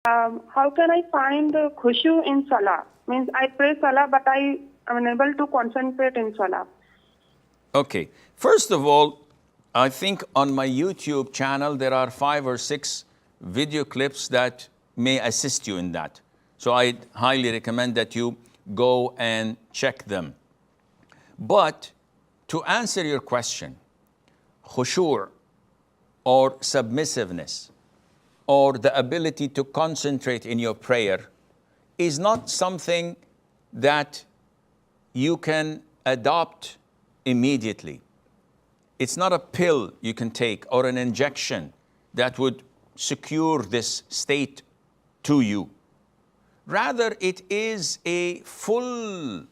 How can I find the khushu in Salah? Means I pray Salah, but I am unable to concentrate in Salah. Okay. First of all, I think on my YouTube channel, there are 5 or 6 video clips that may assist you in that. So I highly recommend that you go and check them. But to answer your question, khushu' or submissiveness or the ability to concentrate in your prayer is not something that you can adopt immediately. It's not a pill you can take or an injection that would secure this state to you. Rather, it is a full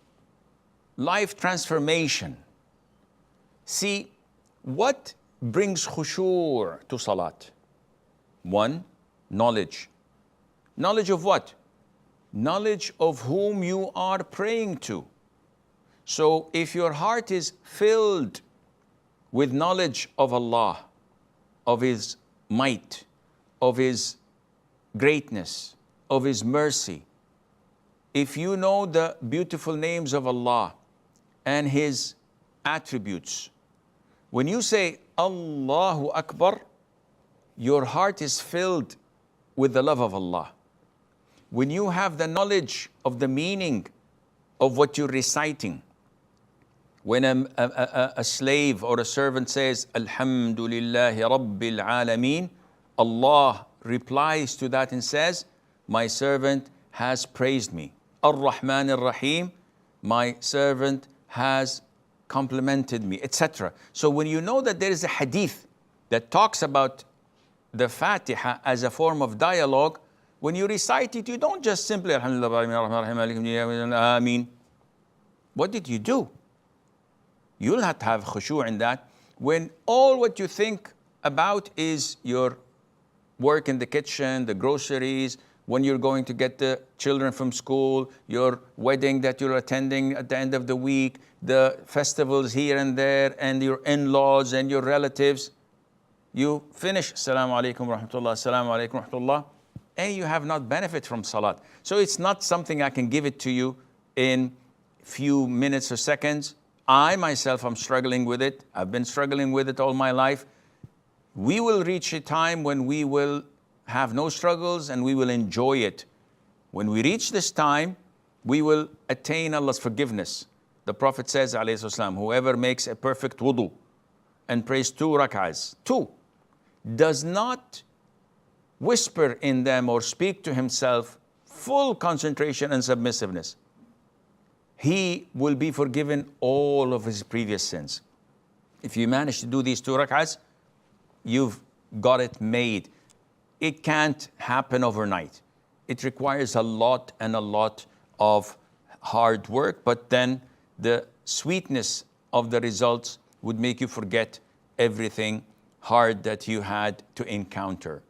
life transformation. See, what brings khushu' to salat? 1, knowledge. Knowledge of what? Knowledge of whom you are praying to. So if your heart is filled with knowledge of Allah, of His might, of His greatness, of His mercy, if you know the beautiful names of Allah and His attributes, when you say Allahu Akbar, your heart is filled with the love of Allah. When you have the knowledge of the meaning of what you're reciting, when a slave or a servant says, Alhamdulillahi Rabbil Alameen, Allah replies to that and says, my servant has praised me. Ar-Rahman Ar-Rahim, my servant has complimented me, etc. So when you know that there is a hadith that talks about the Fatiha as a form of dialogue, when you recite it, you don't just simply, Ameen. What did you do? You'll have to have khushu' in that. When all what you think about is your work in the kitchen, the groceries, when you're going to get the children from school, your wedding that you're attending at the end of the week, the festivals here and there, and your in-laws and your relatives, you finish, Assalamu alaikum rahmatullah, Assalamu alaikum rahmatullah, and you have not benefit from salat. So it's not something I can give it to you in few minutes or seconds. I myself am struggling with it. I've been struggling with it all my life. We will reach a time when we will have no struggles and we will enjoy it. When we reach this time, we will attain Allah's forgiveness. The Prophet says, alayhi salam, whoever makes a perfect wudu and prays 2 rak'ahs, 2, does not whisper in them or speak to himself full concentration and submissiveness, he will be forgiven all of his previous sins. If you manage to do these 2 rak'ahs, you've got it made. It can't happen overnight. It requires a lot and a lot of hard work, but then the sweetness of the results would make you forget everything hard that you had to encounter.